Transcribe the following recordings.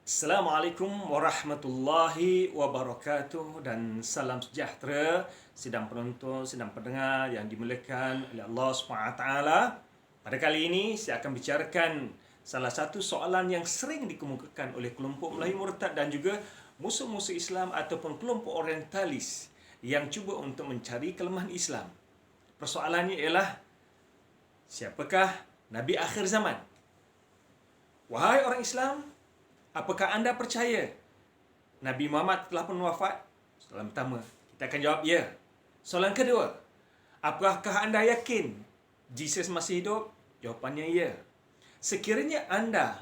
Assalamualaikum warahmatullahi wabarakatuh dan salam sejahtera sidang penonton, sidang pendengar yang dimuliakan oleh Allah SWT. Pada kali ini saya akan bicarakan salah satu soalan yang sering dikemukakan oleh kelompok Melayu murtad dan juga musuh-musuh Islam ataupun kelompok orientalis yang cuba untuk mencari kelemahan Islam. Persoalannya ialah, siapakah Nabi akhir zaman? Wahai orang Islam, apakah anda percaya Nabi Muhammad telah pun wafat? Soalan pertama, kita akan jawab ya. Soalan kedua, apakah anda yakin Jesus masih hidup? Jawapannya ya. Sekiranya anda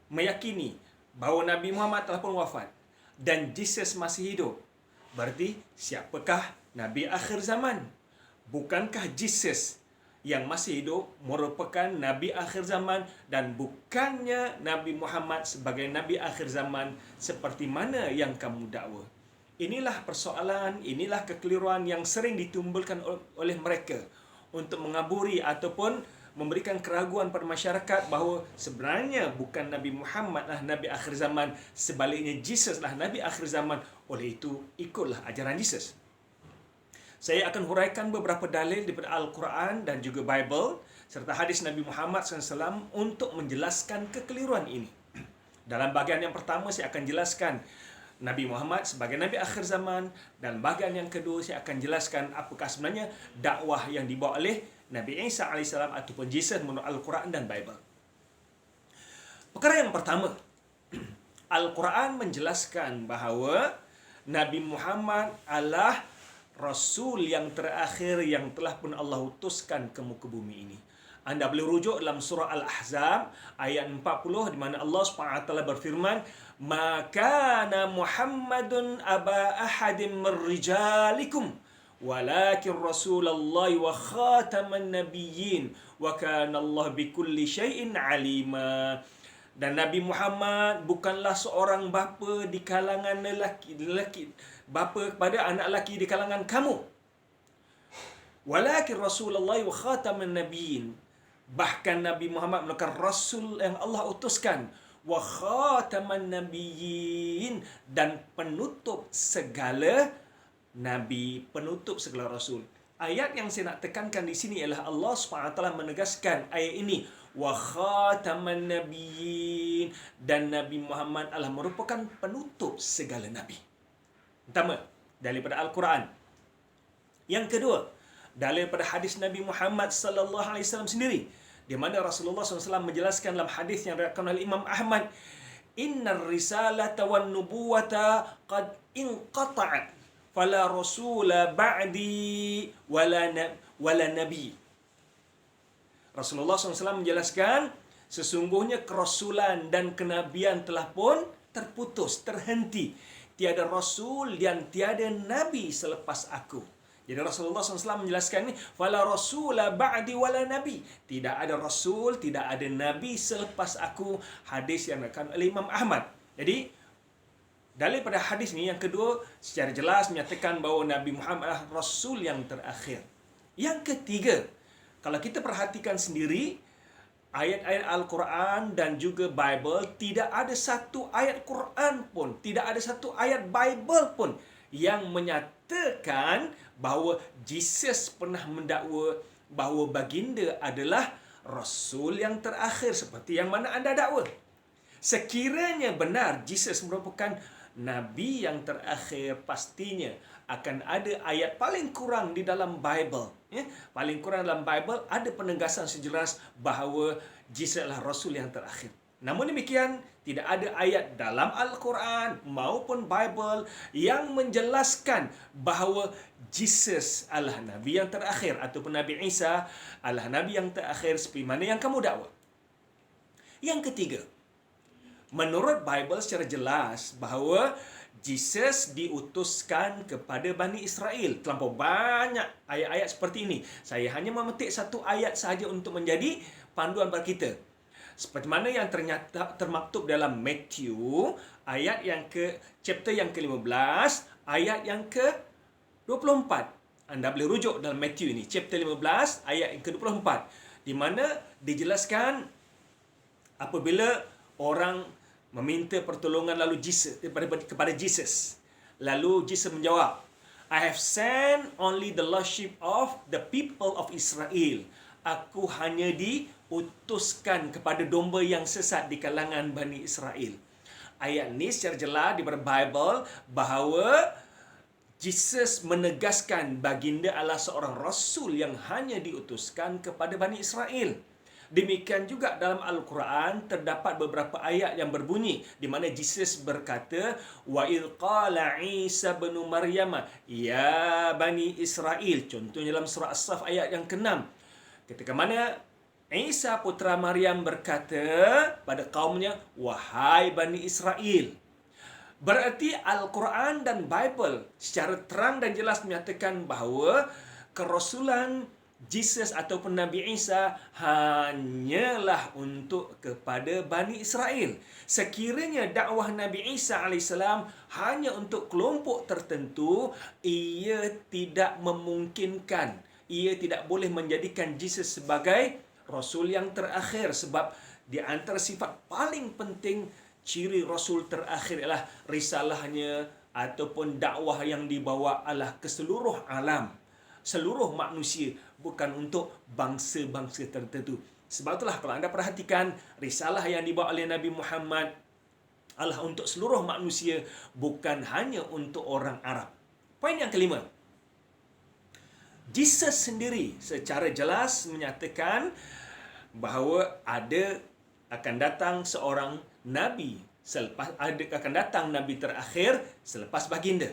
meyakini bahawa Nabi Muhammad telah pun wafat dan Jesus masih hidup, berarti siapakah Nabi akhir zaman? Bukankah Jesus yang masih hidup merupakan Nabi akhir zaman dan bukannya Nabi Muhammad sebagai Nabi akhir zaman seperti mana yang kamu dakwa? Inilah persoalan, inilah kekeliruan yang sering ditimbulkan oleh mereka untuk mengaburi ataupun memberikan keraguan pada masyarakat bahawa sebenarnya bukan Nabi Muhammad lah Nabi akhir zaman, sebaliknya Jesus lah Nabi akhir zaman. Oleh itu, ikutlah ajaran Jesus. Saya akan huraikan beberapa dalil daripada Al-Quran dan juga Bible serta hadis Nabi Muhammad SAW untuk menjelaskan kekeliruan ini. Dalam bahagian yang pertama saya akan jelaskan Nabi Muhammad sebagai Nabi akhir zaman, dan bahagian yang kedua saya akan jelaskan apakah sebenarnya dakwah yang dibawa oleh Nabi Isa AS ataupun Jesus menurut Al-Quran dan Bible. Perkara yang pertama, Al-Quran menjelaskan bahawa Nabi Muhammad adalah Rasul yang terakhir yang telah pun Allah utuskan ke muka bumi ini. Anda boleh rujuk dalam surah Al-Ahzab ayat 40 di mana Allah SWT berfirman, "Ma kana Muhammadun aba ahadin min rijalikum walakin Rasulullah wa khataman nabiyyin wa kana Allah bikulli syai'in alima." Dan Nabi Muhammad bukanlah seorang bapa di kalangan lelaki bapa kepada anak lelaki di kalangan kamu. Walakin Rasulullah wa khataman nabiyyin. Bahkan Nabi Muhammad merupakan Rasul yang Allah utuskan. Wa khataman nabiyyin, dan penutup segala Nabi, penutup segala Rasul. Ayat yang saya nak tekankan di sini ialah Allah SWT menegaskan ayat ini, wa khataman nabiyyin, dan Nabi Muhammad adalah merupakan penutup segala Nabi. Pertama, daripada Al-Quran. Yang kedua, daripada hadis Nabi Muhammad SAW sendiri, di mana Rasulullah SAW menjelaskan dalam hadis yang diriwayatkan oleh Imam Ahmad, "Innar risalata wan nubuwata qad inqata'at, fala rasula ba'di wala nabi." Rasulullah SAW menjelaskan, sesungguhnya kerasulan dan kenabian telah pun terputus, terhenti. Tiada rasul dan tiada nabi selepas aku. Jadi Rasulullah SAW menjelaskan ini, fala rasula ba'di wala nabi. Tidak ada rasul, tidak ada nabi selepas aku. Hadis yang diriwayatkan oleh Imam Ahmad. Jadi daripada hadis ini yang kedua secara jelas menyatakan bahawa Nabi Muhammad adalah rasul yang terakhir. Yang ketiga, kalau kita perhatikan sendiri ayat-ayat Al-Quran dan juga Bible, tidak ada satu ayat Quran pun, tidak ada satu ayat Bible pun yang menyatakan bahawa Jesus pernah mendakwa bahawa baginda adalah Rasul yang terakhir seperti yang mana anda dakwa. Sekiranya benar Jesus merupakan Nabi yang terakhir, pastinya akan ada ayat paling kurang di dalam Bible. Paling kurang dalam Bible ada penegasan sejelas bahawa Jesus adalah Rasul yang terakhir. Namun demikian, tidak ada ayat dalam Al-Quran maupun Bible yang menjelaskan bahawa Jesus adalah Nabi yang terakhir ataupun Nabi Isa adalah Nabi yang terakhir seperti mana yang kamu dakwa. Yang ketiga, menurut Bible secara jelas bahawa Jesus diutuskan kepada Bani Israel. Terlampau banyak ayat-ayat seperti ini. Saya hanya memetik satu ayat sahaja untuk menjadi panduan bagi kita. Seperti mana yang ternyata termaktub dalam Matthew ayat yang chapter yang ke-15, ayat yang ke-24. Anda boleh rujuk dalam Matthew ini, chapter 15 ayat yang ke-24, di mana dijelaskan apabila orang meminta pertolongan lalu Jesus kepada Jesus. Lalu Jesus menjawab, I have sent only the lordship of the people of Israel. Aku hanya diutuskan kepada domba yang sesat di kalangan Bani Israel. Ayat ni secara jelas di Bible bahawa Jesus menegaskan baginda adalah seorang rasul yang hanya diutuskan kepada Bani Israel. Demikian juga dalam Al-Quran terdapat beberapa ayat yang berbunyi di mana Jesus berkata, wa idh qala Isa bin Maryam ya Bani Israel. Contohnya dalam surah As-Saff ayat yang ke-6. Ketika mana Isa putra Maryam berkata pada kaumnya, wahai Bani Israel. Berarti Al-Quran dan Bible secara terang dan jelas menyatakan bahawa kerasulan Jesus ataupun Nabi Isa hanyalah untuk kepada Bani Israel. Sekiranya dakwah Nabi Isa AS hanya untuk kelompok tertentu, ia tidak memungkinkan. Ia tidak boleh menjadikan Jesus sebagai Rasul yang terakhir. Sebab di antara sifat paling penting ciri Rasul terakhir ialah risalahnya ataupun dakwah yang dibawa adalah ke seluruh alam, seluruh manusia, bukan untuk bangsa-bangsa tertentu. Sebab itulah kalau anda perhatikan, risalah yang dibawa oleh Nabi Muhammad adalah untuk seluruh manusia, bukan hanya untuk orang Arab. Poin yang kelima, Jesus sendiri secara jelas menyatakan bahawa akan datang seorang Nabi akan datang Nabi terakhir selepas baginda.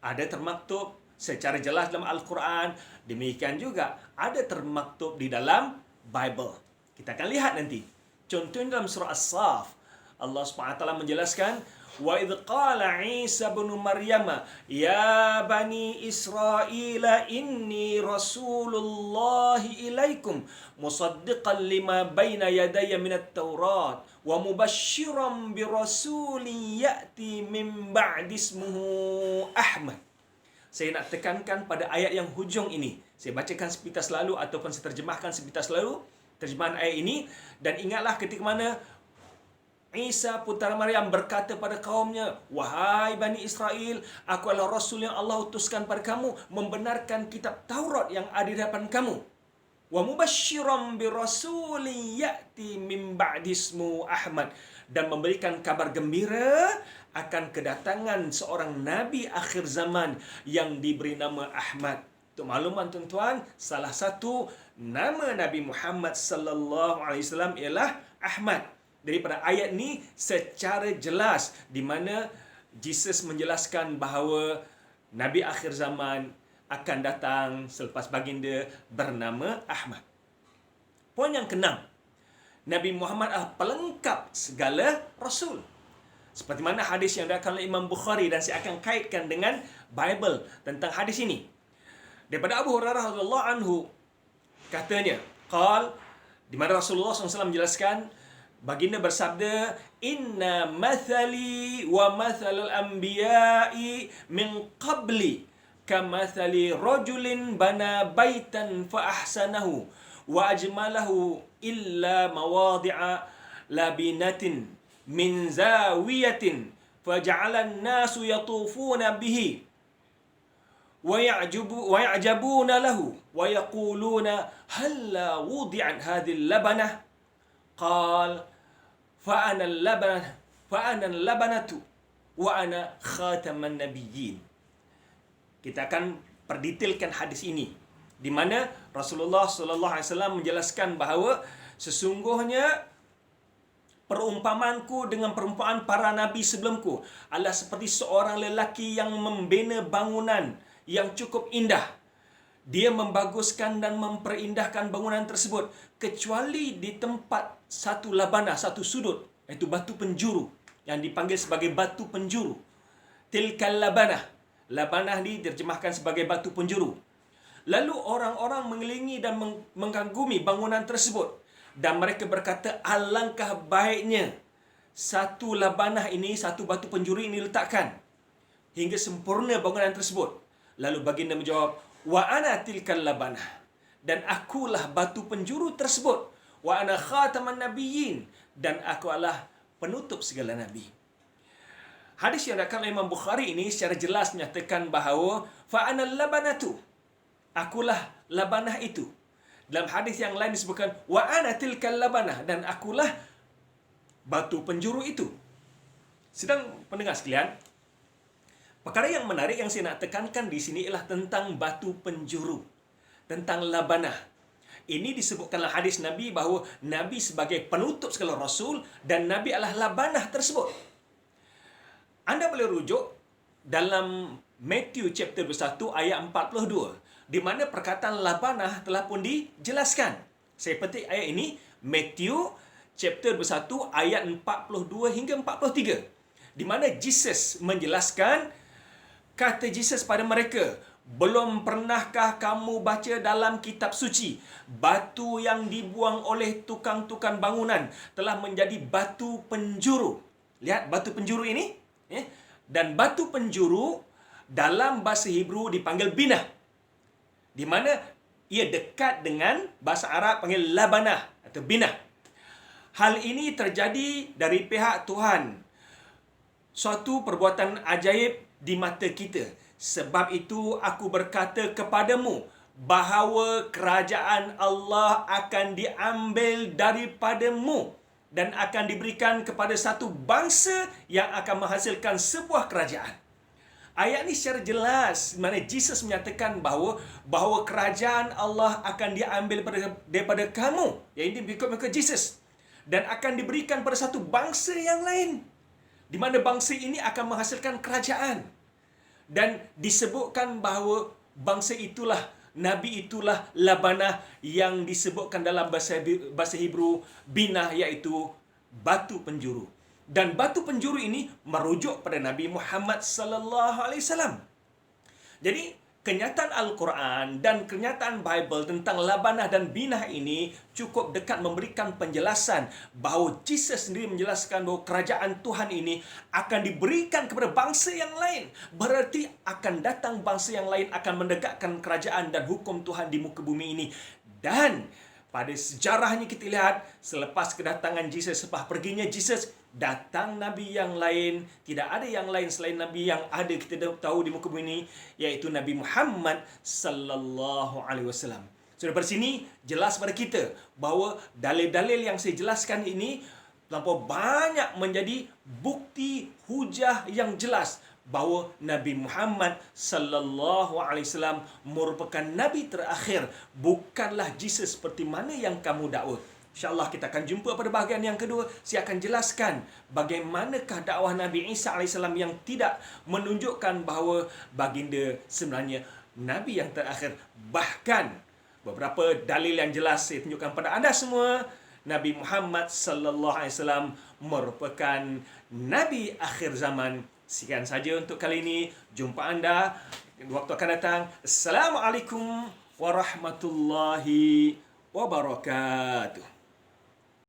Ada termaktub secara jelas dalam Al-Quran. Demikian juga ada termaktub di dalam Bible. Kita akan lihat nanti. Contohnya dalam surah As-Saff, Allah SWT menjelaskan, wa idh qala Isa bin Maryam ya Bani Israel inni rasulullahi ilaikum musaddiqan lima baina yadayya minat Taurat wa mubasysyiran bi rasulin ya'ti min ba'di ismuhu Ahmad. Saya nak tekankan pada ayat yang hujung ini. Saya bacakan sepintas lalu ataupun saya terjemahkan sepintas lalu terjemahan ayat ini. Dan ingatlah ketika mana Isa putera Maryam berkata pada kaumnya, wahai Bani Israel, aku adalah Rasul yang Allah utuskan pada kamu, membenarkan kitab Taurat yang ada di hadapan kamu. Wa mubasysyiran bi rasulin ya'ti min ba'di ismu Ahmad, dan memberikan kabar gembira akan kedatangan seorang Nabi akhir zaman yang diberi nama Ahmad. Untuk makluman tuan-tuan, salah satu nama Nabi Muhammad sallallahu alaihi wasallam ialah Ahmad. Daripada ayat ni secara jelas di mana Jesus menjelaskan bahawa Nabi akhir zaman akan datang selepas baginda bernama Ahmad. Poin yang keenam, Nabi Muhammad adalah pelengkap segala Rasul. Seperti mana hadis yang diriwayatkan oleh Imam Bukhari, dan saya akan kaitkan dengan Bible tentang hadis ini. Daripada Abu Hurairah radhiyallahu anhu, katanya, di mana Rasulullah SAW menjelaskan, baginda bersabda, inna mathali wa mathalal anbiya'i min qabli kamathali rajulin bana baitan fa ahsanahu wa ajmalahu illa mawadi'a labinatin min zawiyatin faja'ala an-nasu yatufuna bihi wa ya'jabuna lahu wa yaquluna halla wudi'at hadhihi al-labanah qala fa'ana al-labanatu wa ana khataman nabiyyin. Kita akan perdetailkan hadis ini di mana Rasulullah sallallahu alaihi wasallam menjelaskan bahawa sesungguhnya perumpamanku dengan perumpamaan para nabi sebelumku adalah seperti seorang lelaki yang membina bangunan yang cukup indah. Dia membaguskan dan memperindahkan bangunan tersebut kecuali di tempat satu labanah, satu sudut, iaitu batu penjuru yang dipanggil sebagai batu penjuru. Tilkal labanah. Labanah ni diterjemahkan sebagai batu penjuru. Lalu orang-orang mengelilingi dan mengagumi bangunan tersebut, dan mereka berkata, alangkah baiknya satu labanah ini, satu batu penjuru ini letakkan hingga sempurna bangunan tersebut. Lalu baginda menjawab, wa ana tilkal labanah, dan akulah batu penjuru tersebut. Wa ana khataman nabiyyin, dan aku adalah penutup segala nabi. Hadis yang diriwayatkan oleh Imam Bukhari ini secara jelas menyatakan bahawa fa anal labanatu, akulah labanah itu. Dalam hadis yang lain disebutkan wa ana tilkal labanah, dan akulah batu penjuru itu. Sedang pendengar sekalian, perkara yang menarik yang saya nak tekankan di sini ialah tentang batu penjuru, tentang labanah. Ini disebutkanlah hadis Nabi bahawa Nabi sebagai penutup segala Rasul dan Nabi adalah labanah tersebut. Anda boleh rujuk dalam Matthew chapter 1 ayat 42, di mana perkataan labanah telah pun dijelaskan. Saya petik ayat ini, Matthew chapter 1 ayat 42 hingga 43, di mana Jesus menjelaskan, kata Jesus pada mereka, belum pernahkah kamu baca dalam kitab suci, batu yang dibuang oleh tukang-tukang bangunan telah menjadi batu penjuru. Lihat batu penjuru ini, dan batu penjuru dalam bahasa Hebrew dipanggil binah, di mana ia dekat dengan bahasa Arab panggil labanah atau binah. Hal ini terjadi dari pihak Tuhan, suatu perbuatan ajaib di mata kita. Sebab itu aku berkata kepadamu bahawa kerajaan Allah akan diambil daripadamu dan akan diberikan kepada satu bangsa yang akan menghasilkan sebuah kerajaan. Ayat ini secara jelas, mana Jesus menyatakan bahawa kerajaan Allah akan diambil daripada kamu, yang ini mengikut Jesus, dan akan diberikan pada satu bangsa yang lain, di mana bangsa ini akan menghasilkan kerajaan. Dan disebutkan bahawa bangsa itulah, Nabi itulah labanah yang disebutkan dalam bahasa Hebrew binah, iaitu batu penjuru. Dan batu penjuru ini merujuk pada Nabi Muhammad sallallahu alaihi wasallam. Jadi kenyataan Al-Quran dan kenyataan Bible tentang labanah dan binah ini cukup dekat memberikan penjelasan bahawa Jesus sendiri menjelaskan bahawa kerajaan Tuhan ini akan diberikan kepada bangsa yang lain. Berarti akan datang bangsa yang lain akan menegakkan kerajaan dan hukum Tuhan di muka bumi ini. Dan pada sejarahnya kita lihat, selepas kedatangan Jesus, selepas perginya Jesus, datang Nabi yang lain. Tidak ada yang lain selain Nabi yang ada kita tahu di muka bumi ini, iaitu Nabi Muhammad sallallahu alaihi wasallam. So dari sini jelas pada kita bahawa dalil-dalil yang saya jelaskan ini terlampau banyak menjadi bukti hujah yang jelas bahawa Nabi Muhammad sallallahu alaihi wasallam merupakan nabi terakhir, bukanlah Jesus seperti mana yang kamu dakwa. InsyaAllah kita akan jumpa pada bahagian yang kedua. Saya akan jelaskan bagaimanakah dakwah Nabi Isa AS yang tidak menunjukkan bahawa baginda sebenarnya Nabi yang terakhir. Bahkan beberapa dalil yang jelas saya tunjukkan pada anda semua, Nabi Muhammad sallallahu alaihi wasallam merupakan Nabi akhir zaman. Sekian saja untuk kali ini. Jumpa anda waktu akan datang. Assalamualaikum warahmatullahi wabarakatuh.